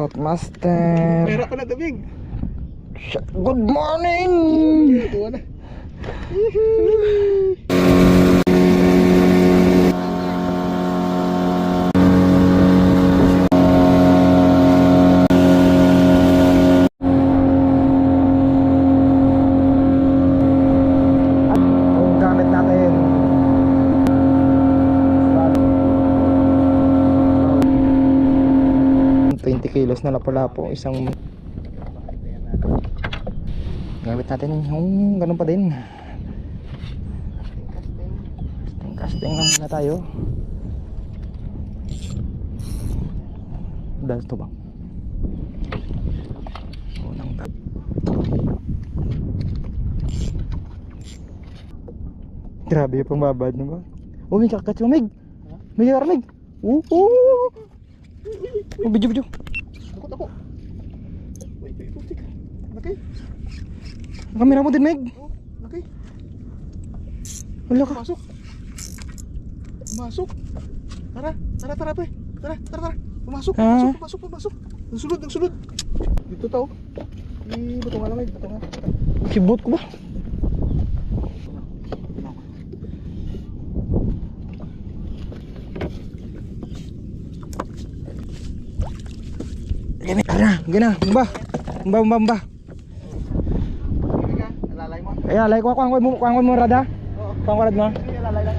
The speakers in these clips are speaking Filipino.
Scoutmaster. Meron ko na tabig. Good morning! Tuwa na. Ang gamit natin. 20 kilos na lapo-lapo. Isang gamit natin yung ganun pa din. Casting lang muna tayo. Dahil ito ba? Unang grabe yung pambabad mo ba? Oh, may kakachumig. May karamig. Video. Ako. Wait, putik. Okay. Kamera mo din, Meg. Okay. Wala ka. Masuk. Tara, pre. Tara. Pumasok. Nagsulod. Dito tao. Bato nga lang, bato nga. Kibot ko ba? Gana. Mbah. Alalay mo. Ay, alay ko kuangkoy mo rada. Kuangkoy rad mo. Alalay lang.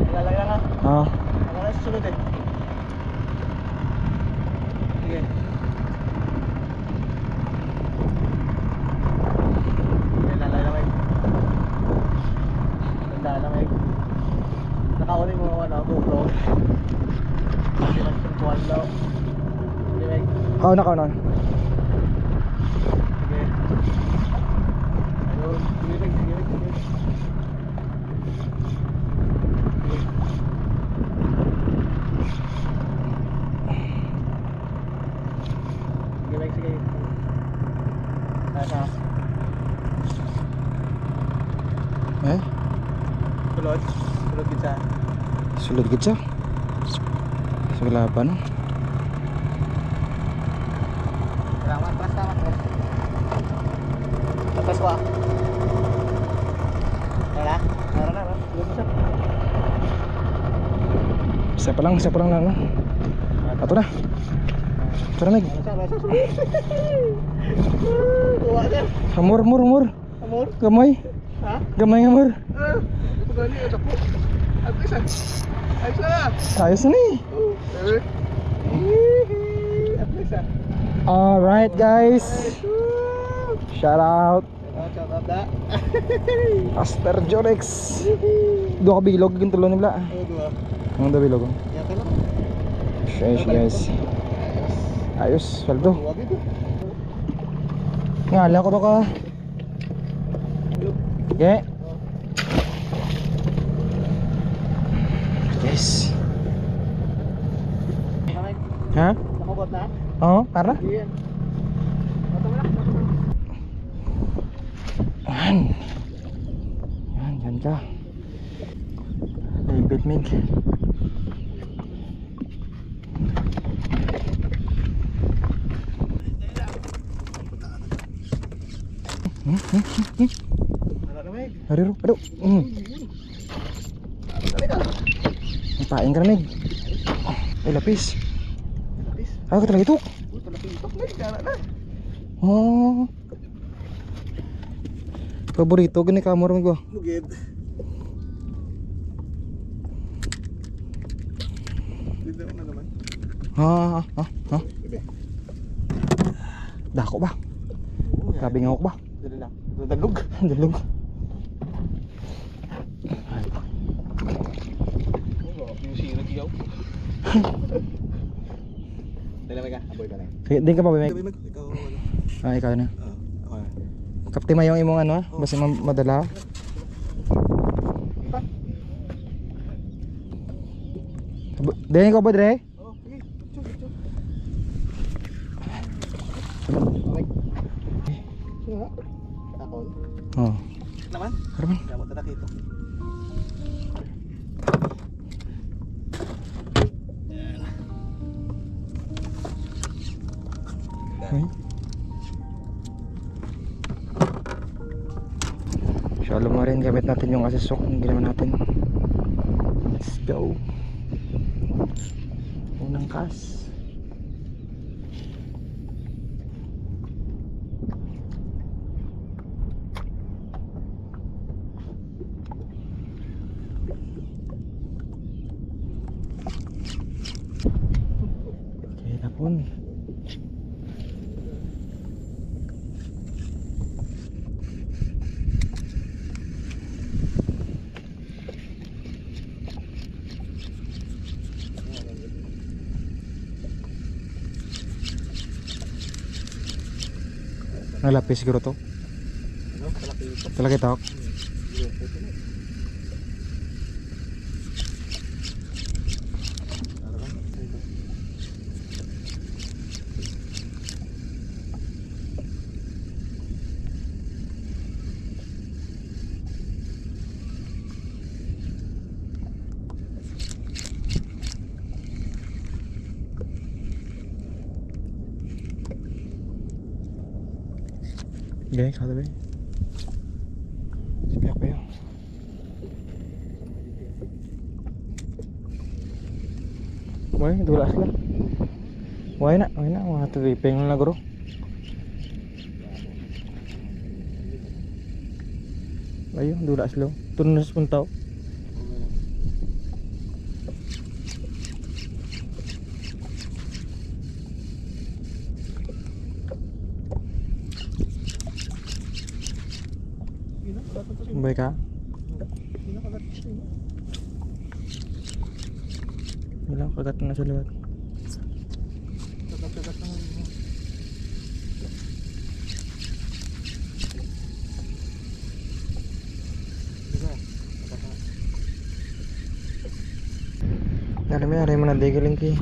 Alalay lang ha. Ah. Alalay sa sunod eh. Sige. Alalay lang eh. Tandaan lang eh. Nakaunin mo ano, GoPro. Hindi lang suntuan daw. Sige eh. Kauna. Sige. Ayun. Sige. Sige. Nasa. Sulod kita. Sulod gid siya. Saglapan. Salamat, tama. Tapos ko. Wala. Isa pa lang lang. Ato na. Meg. Tuwa ka. Amor. Amor? Gamay. Ha? Gamay amor. Ito gani ang dako. Ayos na. Ayos na ni. Alright guys. Shout out da. Master Jorex. Dua ka bilog yung tulo nila. Dua. Ang da bilog. Ya ka lang. Guys. Ayos, sweldo. Tuwa dito. Ngala ko ba ka? Okay. Yes. Ha? Nakabot na? Oo, para? Yan. Yan ka. Libit mig. Aduh. Paing ka na, Meg. Ay, lapis. Ako talaga ito. Oh. Paborito gani ka mo ron ko. Lugid. Dito na naman. Ha. Dako ba? Grabe nga ako ba? Dito lang. Dalug. Dalog. Yung sirot yaw. Dala ka, aboy ba na? Din ka pa ba, Meg? Ikaw wala. Ah, ikaw na. Ako na. Kaptima yung imong ano, basta madala. Din ko ba, Dre? Oh, sige. Chug. Sige. Takon. Oh. Naman? Karman. Dapat na nakito. Ay. Shallow mo rin, gamit natin yung assess hook yung ginawa natin. Let's go. Unang cast. Okay, tapon. Nalapis siguro to. Ano? Kalaki ito. Talaga ito. Grupo ito na. Okay, kada ba? Sipiyak pa yun. Why, dulas lang. Why na, mga tripeng lang na guro. Ayun, dulas lang. Tunas puntaw. Baik ka? Wala, kagat na sa liwat. Aray mo na digaling ki.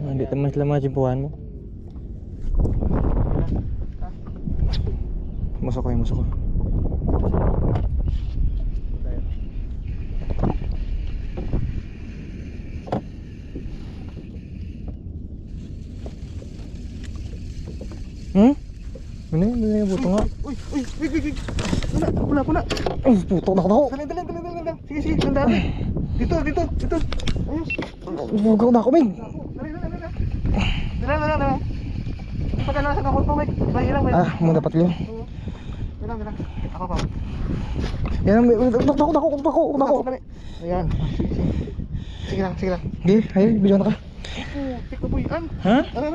Hindi teman selama jempuan mo. Masuk ko. Ini buto nga. Uy. Puna. Ay, puto na ako. Dali. Sige, ganda. Dito. Ayos. Bugaw na ako, Mig. Dali. Pagka nasa kapot mo, Mike. May ilang. Mau dapat yun. Ilang. Ako pa. Yan, dako. Ayan. Sige lang. Gi, ayo, video na ka. Tik na po yan. Ha? Ara.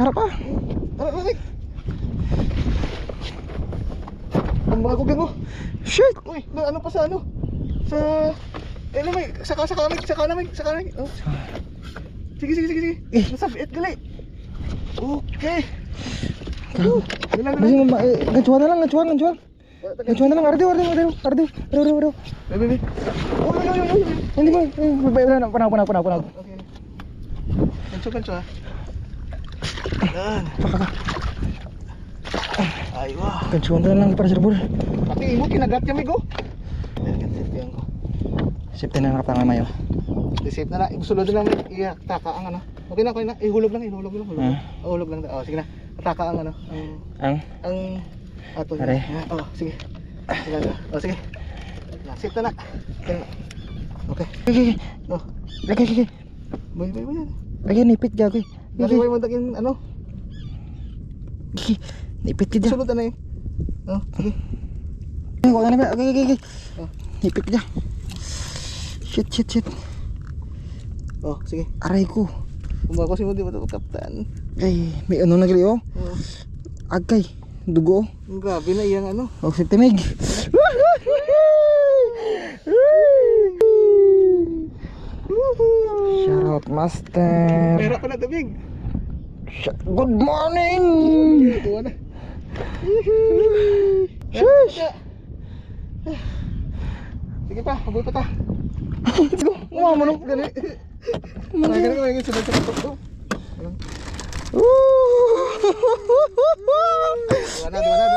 Harap pa. Ara, Mike. Ang mga kugan mo. Shit. Uy, ano pa sa ano? Sa... ano, Mike? Saka na, Mike. Oh. Sige. Nasa biit gali. Okay. Basi ngacuan na lang. Ngacuan na lang, ardo. Bebe. Hindi ba? Panag. Okay. Kanso ah. Yan. Ay, wah. Ngacuan na lang para sa bul. Pati mo kinagat kami go. Yan ko. Safety na nakatangan mayo. Safe na. Sulod na lang i-taka ang ano. Okay na. Ihulog lang. Hulog lang. Oh, sige na. Ataka ang ano. Ang ato. Are. Oh, sige. Sige. Safe na. Okay. Oh. Lagi. Boy yan. Lagi nipit gagoy. Lagi mo tagin ano? Nipit ka dyan. Sulod na eh. Oh, sige. Huwag na ba? Okay. Oh. Nipit ka dyan. Shit. Oh, sige. Aray ko. Kumakosin mo di ba ito, Kaptan? Ay, may ano nagli oh. Oh. Agkay. Dugo. Grabe na iyang ano. Oh, si Timig. Shout out master. Pera pa na tabig. Good morning. Tuwa na. Shush. Sige pa, habol pa ta. Sige, umama no. Gani. Gani ko yung sunod sa kapot. Woo! Duwa na.